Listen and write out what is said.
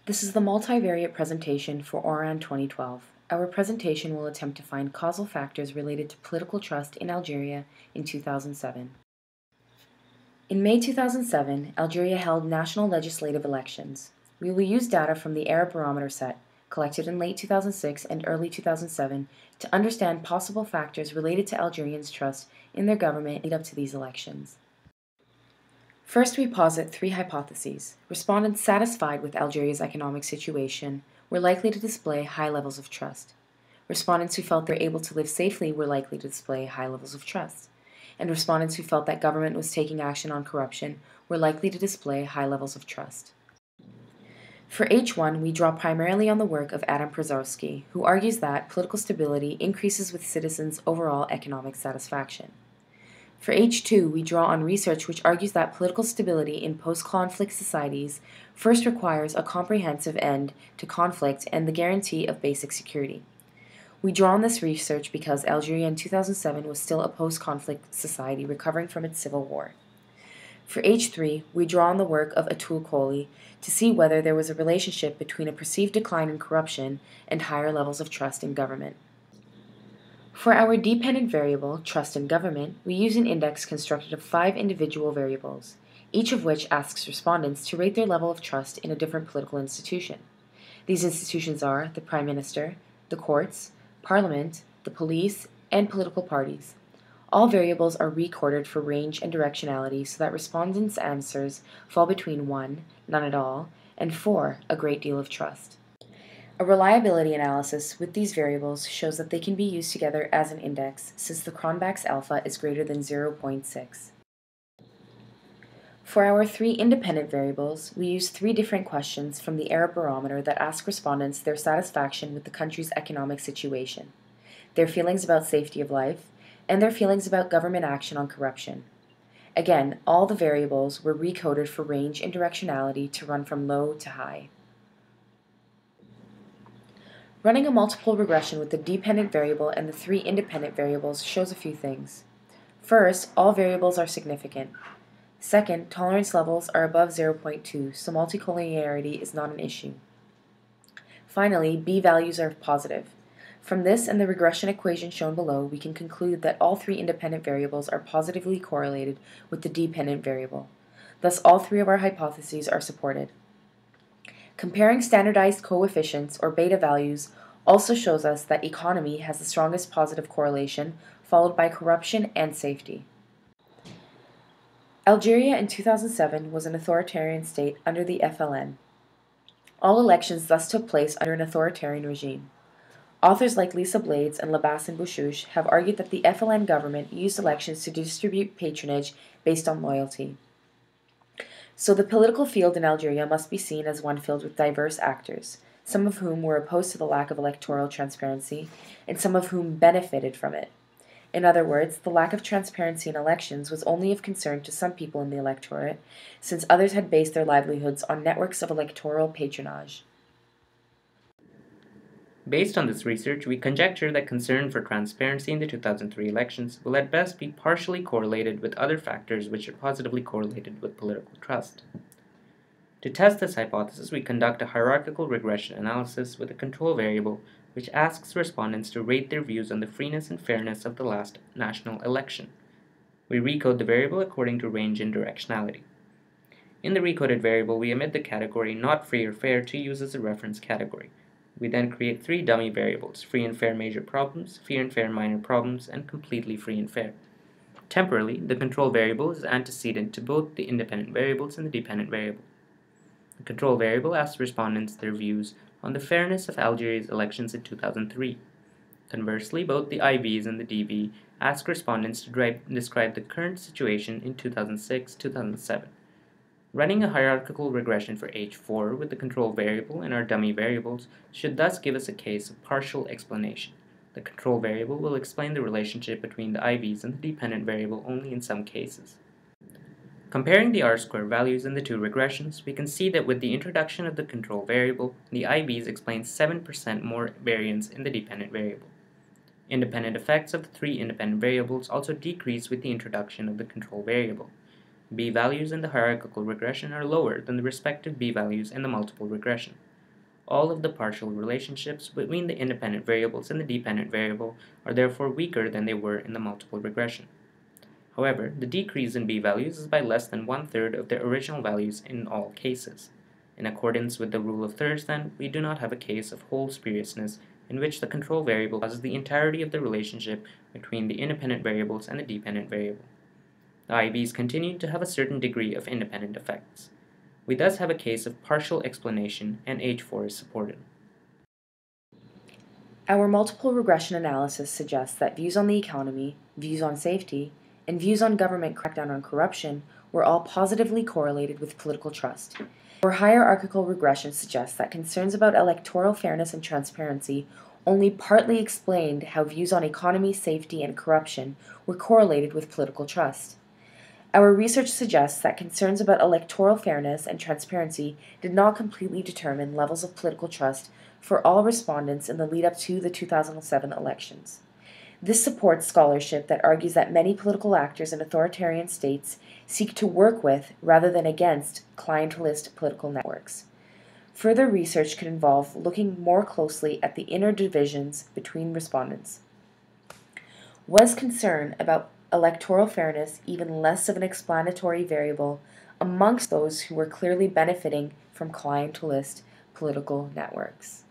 This is the multivariate presentation for ORAN 2012. Our presentation will attempt to find causal factors related to political trust in Algeria in 2007. In May 2007, Algeria held national legislative elections. We will use data from the Arab barometer set, collected in late 2006 and early 2007, to understand possible factors related to Algerians' trust in their government lead up to these elections. First, we posit three hypotheses. Respondents satisfied with Algeria's economic situation were likely to display high levels of trust. Respondents who felt they were able to live safely were likely to display high levels of trust. And respondents who felt that government was taking action on corruption were likely to display high levels of trust. For H1, we draw primarily on the work of Adam Przeworski, who argues that political stability increases with citizens' overall economic satisfaction. For H2, we draw on research which argues that political stability in post-conflict societies first requires a comprehensive end to conflict and the guarantee of basic security. We draw on this research because Algeria in 2007 was still a post-conflict society recovering from its civil war. For H3, we draw on the work of Atul Kohli to see whether there was a relationship between a perceived decline in corruption and higher levels of trust in government. For our dependent variable, trust in government, we use an index constructed of 5 individual variables, each of which asks respondents to rate their level of trust in a different political institution. These institutions are the Prime Minister, the courts, Parliament, the police, and political parties. All variables are recorded for range and directionality so that respondents' answers fall between 1, none at all, and 4, a great deal of trust. A reliability analysis with these variables shows that they can be used together as an index, since the Cronbach's alpha is greater than 0.6. For our 3 independent variables, we use 3 different questions from the Arab barometer that ask respondents their satisfaction with the country's economic situation, their feelings about safety of life, and their feelings about government action on corruption. Again, all the variables were recoded for range and directionality to run from low to high. Running a multiple regression with the dependent variable and the 3 independent variables shows a few things. First, all variables are significant. Second, tolerance levels are above 0.2, so multicollinearity is not an issue. Finally, b-values are positive. From this and the regression equation shown below, we can conclude that all 3 independent variables are positively correlated with the dependent variable. Thus, all 3 of our hypotheses are supported. Comparing standardized coefficients, or beta values, also shows us that economy has the strongest positive correlation, followed by corruption and safety. Algeria in 2007 was an authoritarian state under the FLN. All elections thus took place under an authoritarian regime. Authors like Lisa Blades and Labas and Bouchouche have argued that the FLN government used elections to distribute patronage based on loyalty. So the political field in Algeria must be seen as one filled with diverse actors, some of whom were opposed to the lack of electoral transparency, and some of whom benefited from it. In other words, the lack of transparency in elections was only of concern to some people in the electorate, since others had based their livelihoods on networks of electoral patronage. Based on this research, we conjecture that concern for transparency in the 2003 elections will at best be partially correlated with other factors which are positively correlated with political trust. To test this hypothesis, we conduct a hierarchical regression analysis with a control variable which asks respondents to rate their views on the freeness and fairness of the last national election. We recode the variable according to range and directionality. In the recoded variable, we omit the category not free or fair to use as a reference category. We then create 3 dummy variables: free and fair major problems, free and fair minor problems, and completely free and fair. Temporally, the control variable is antecedent to both the independent variables and the dependent variable. The control variable asks respondents their views on the fairness of Algeria's elections in 2003. Conversely, both the IVs and the DV ask respondents to describe the current situation in 2006-2007. Running a hierarchical regression for H4 with the control variable and our dummy variables should thus give us a case of partial explanation. The control variable will explain the relationship between the IVs and the dependent variable only in some cases. Comparing the R-square values in the 2 regressions, we can see that with the introduction of the control variable, the IVs explain 7% more variance in the dependent variable. Independent effects of the 3 independent variables also decrease with the introduction of the control variable. B-values in the hierarchical regression are lower than the respective B-values in the multiple regression. all of the partial relationships between the independent variables and the dependent variable are therefore weaker than they were in the multiple regression. However, the decrease in b-values is by less than 1/3 of their original values in all cases. In accordance with the rule of thirds, then, we do not have a case of whole spuriousness in which the control variable causes the entirety of the relationship between the independent variables and the dependent variable. The IVs continue to have a certain degree of independent effects. We thus have a case of partial explanation, and H4 is supported. Our multiple regression analysis suggests that views on the economy, views on safety, and views on government crackdown on corruption were all positively correlated with political trust. Our hierarchical regression suggests that concerns about electoral fairness and transparency only partly explained how views on economy, safety, and corruption were correlated with political trust. Our research suggests that concerns about electoral fairness and transparency did not completely determine levels of political trust for all respondents in the lead-up to the 2007 elections. This supports scholarship that argues that many political actors in authoritarian states seek to work with, rather than against, clientelist political networks. Further research could involve looking more closely at the inner divisions between respondents. Was concern about electoral fairness even less of an explanatory variable amongst those who were clearly benefiting from clientelist political networks?